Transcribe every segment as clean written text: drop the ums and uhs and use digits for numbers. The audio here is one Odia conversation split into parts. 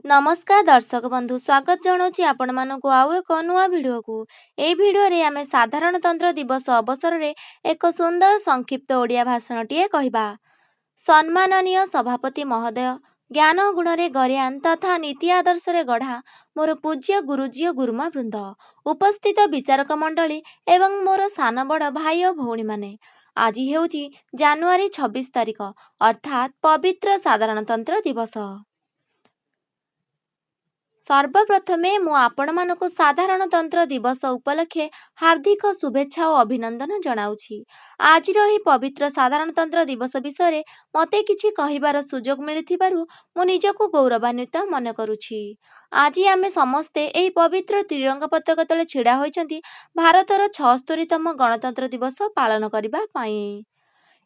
नमस्कार दर्शक बंधु स्वागत जनाऊँ आपण मानक आउ एक नुआ भिडियो को ए भिडियो रे आमे साधारणतंत्र दिवस अवसर रे एक सुंदर संक्षिप्त ओडिया भाषण टीए कहबा। सम्माननीय सभापति महोदय, ज्ञान गुण रे गरियान तथा नीति आदर्श रे गढ़ा मोर पूज्य गुरुजी और गुरुमा वृंद, उपस्थित विचारक मंडली एवं मोर सान बड़ भाई और भौणी माने, आज हेउची जानुआरी 26 तारिख अर्थात पवित्र साधारणतंत्र दिवस। सर्वप्रथमे मु आपण मानक साधारणतंत्र दिवस उपलक्षे हार्दिक शुभेच्छा और अभिनंदन जनाऊछि। आज रही पवित्र साधारणतंत्र दिवस विषय मते किछि कहिबार सुजोग मिलिथिबारु मु निजको गौरवान्वित मन करुछि। आज आमे समस्ते एही पवित्र त्रिरंगा पताका तले छिड़ा होइछंती भारतर 76तम गणतंत्र दिवस पालन करिबा पई।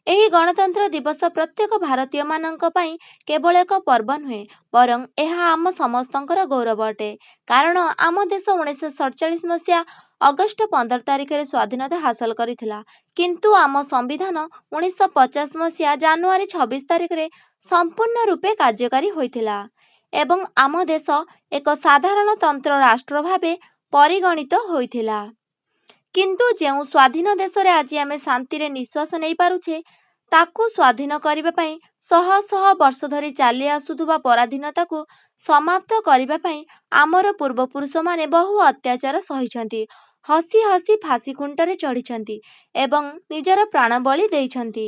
ଏହି ଗଣତନ୍ତ୍ର ଦିବସ ପ୍ରତ୍ୟେକ ଭାରତୀୟ ମାନଙ୍କ ପାଇଁ କେବଳ ଏକ ପର୍ବ ନୁହେଁ, ବରଂ ଏହା ଆମ ସମସ୍ତଙ୍କର ଗୌରବ ଅଟେ। କାରଣ ଆମ ଦେଶ 1947 ମସିହା ଅଗଷ୍ଟ 15 ତାରିଖରେ ସ୍ୱାଧୀନତା ହାସଲ କରିଥିଲା, କିନ୍ତୁ ଆମ ସମ୍ବିଧାନ 1950 ମସିହା ଜାନୁଆରୀ 26 ତାରିଖରେ ସମ୍ପୂର୍ଣ୍ଣ ରୂପେ କାର୍ଯ୍ୟକାରୀ ହୋଇଥିଲା ଏବଂ ଆମ ଦେଶ ଏକ ସାଧାରଣତନ୍ତ୍ର ରାଷ୍ଟ୍ର ଭାବେ ପରିଗଣିତ ହୋଇଥିଲା। କିନ୍ତୁ ଯେଉଁ ସ୍ୱାଧୀନ ଦେଶରେ ଆଜି ଆମେ ଶାନ୍ତିରେ ନିଶ୍ୱାସ ନେଇ ପାରୁଛେ, ତାକୁ ସ୍ୱାଧୀନ କରିବା ପାଇଁ ଶହ ଶହ ବର୍ଷ ଧରି ଚାଲି ଆସୁଥିବା ପରାଧୀନତାକୁ ସମାପ୍ତ କରିବା ପାଇଁ ଆମର ପୂର୍ବପୁରୁଷମାନେ ବହୁ ଅତ୍ୟାଚାର ସହିଛନ୍ତି, ହସି ହସି ଫାଶୀ ଖୁଣ୍ଟରେ ଚଢ଼ିଛନ୍ତି ଏବଂ ନିଜର ପ୍ରାଣ ବଳି ଦେଇଛନ୍ତି।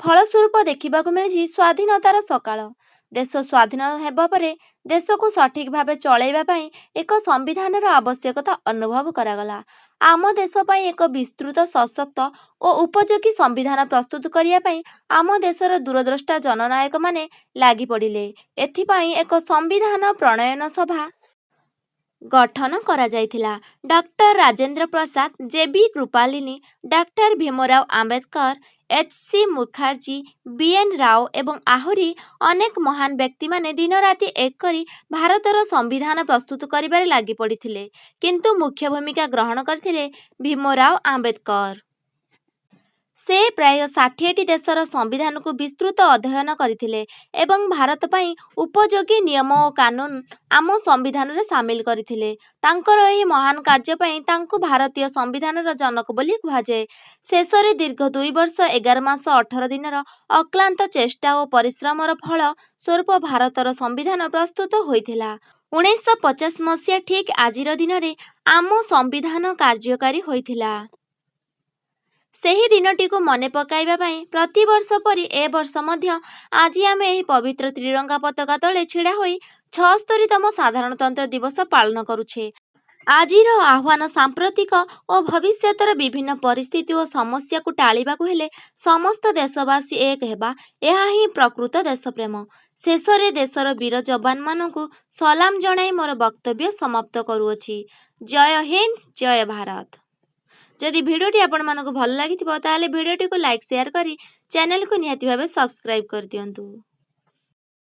ଫଳସ୍ୱରୂପ ଦେଖିବାକୁ ମିଳିଛି ସ୍ୱାଧୀନତାର ସକାଳ। ଦେଶ ସ୍ୱାଧୀନ ହେବା ପରେ ଦେଶକୁ ସଠିକ ଭାବେ ଚଳାଇବା ପାଇଁ ଏକ ସମ୍ବିଧାନର ଆବଶ୍ୟକତା ଅନୁଭବ କରାଗଲା। ଆମ ଦେଶ ପାଇଁ ଏକ ବିସ୍ତୃତ, ସଶକ୍ତ ଓ ଉପଯୋଗୀ ସମ୍ବିଧାନ ପ୍ରସ୍ତୁତ କରିବା ପାଇଁ ଆମ ଦେଶର ଦୂରଦ୍ରଷ୍ଟା ଜନନାୟକମାନେ ଲାଗି ପଡ଼ିଲେ। ଏଥିପାଇଁ ଏକ ସମ୍ବିଧାନ ପ୍ରଣୟନ ସଭା ଗଠନ କରାଯାଇଥିଲା। Doctor Rajendra Prasad, J B. Kripalani, doctor Bhimrao Ambedkar, H C. Mukherjee, B N. Rau ଏବଂ ଆହୁରି ଅନେକ ମହାନ ବ୍ୟକ୍ତିମାନେ ଦିନରାତି ଏକ କରି ଭାରତର ସମ୍ବିଧାନ ପ୍ରସ୍ତୁତ କରିବାରେ ଲାଗି ପଡ଼ିଥିଲେ, କିନ୍ତୁ ମୁଖ୍ୟ ଭୂମିକା ଗ୍ରହଣ କରିଥିଲେ ଭୀମରାଓ ଆମ୍ବେଦକର। ସେ ପ୍ରାୟ 60ଟି ଦେଶର ସମ୍ବିଧାନକୁ ବିସ୍ତୃତ ଅଧ୍ୟୟନ କରିଥିଲେ ଏବଂ ଭାରତ ପାଇଁ ଉପଯୋଗୀ ନିୟମ ଓ କାନୁନ ଆମ ସମ୍ବିଧାନରେ ସାମିଲ କରିଥିଲେ। ତାଙ୍କର ଏହି ମହାନ କାର୍ଯ୍ୟ ପାଇଁ ତାଙ୍କୁ ଭାରତୀୟ ସମ୍ବିଧାନର ଜନକ ବୋଲି କୁହାଯାଏ। ଶେଷରେ ଦୀର୍ଘ 2 ବର୍ଷ 11 ମାସ 18 ଦିନର ଅକ୍ଲାନ୍ତ ଚେଷ୍ଟା ଓ ପରିଶ୍ରମର ଫଳ ସ୍ୱରୂପ ଭାରତର ସମ୍ବିଧାନ ପ୍ରସ୍ତୁତ ହୋଇଥିଲା। 1950 ମସିହା ଠିକ୍ ଆଜିର ଦିନରେ ଆମ ସମ୍ବିଧାନ କାର୍ଯ୍ୟକାରୀ ହୋଇଥିଲା। ସେହି ଦିନଟିକୁ ମନେ ପକାଇବା ପାଇଁ ପ୍ରତିବର୍ଷ ପରି ଏ ବର୍ଷ ମଧ୍ୟ ଆଜି ଆମେ ଏହି ପବିତ୍ର ତ୍ରିରଙ୍ଗା ପତାକା ତଳେ ଛିଡ଼ା ହୋଇ 76ତମ ସାଧାରଣତନ୍ତ୍ର ଦିବସ ପାଳନ କରୁଛେ। ଆଜିର ଆହ୍ୱାନ ସାମ୍ପ୍ରତିକ ଓ ଭବିଷ୍ୟତର ବିଭିନ୍ନ ପରିସ୍ଥିତି ଓ ସମସ୍ୟାକୁ ଟାଳିବାକୁ ହେଲେ ସମସ୍ତ ଦେଶବାସୀ ଏକ ହେବା, ଏହା ହିଁ ପ୍ରକୃତ ଦେଶପ୍ରେମ। ଶେଷରେ ଦେଶର ବୀର ଯବାନମାନଙ୍କୁ ସଲାମ ଜଣାଇ ମୋର ବକ୍ତବ୍ୟ ସମାପ୍ତ କରୁଅଛି। ଜୟ ହିନ୍ଦ, ଜୟ ଭାରତ। ଯଦି ଭିଡ଼ିଓଟି ଆପଣମାନଙ୍କୁ ଭଲ ଲାଗିଥିବ ତାହେଲେ ଭିଡ଼ିଓଟିକୁ ଲାଇକ୍, ସେୟାର କରି ଚ୍ୟାନେଲକୁ ନିହାତି ଭାବେ ସବସ୍କ୍ରାଇବ କରିଦିଅନ୍ତୁ।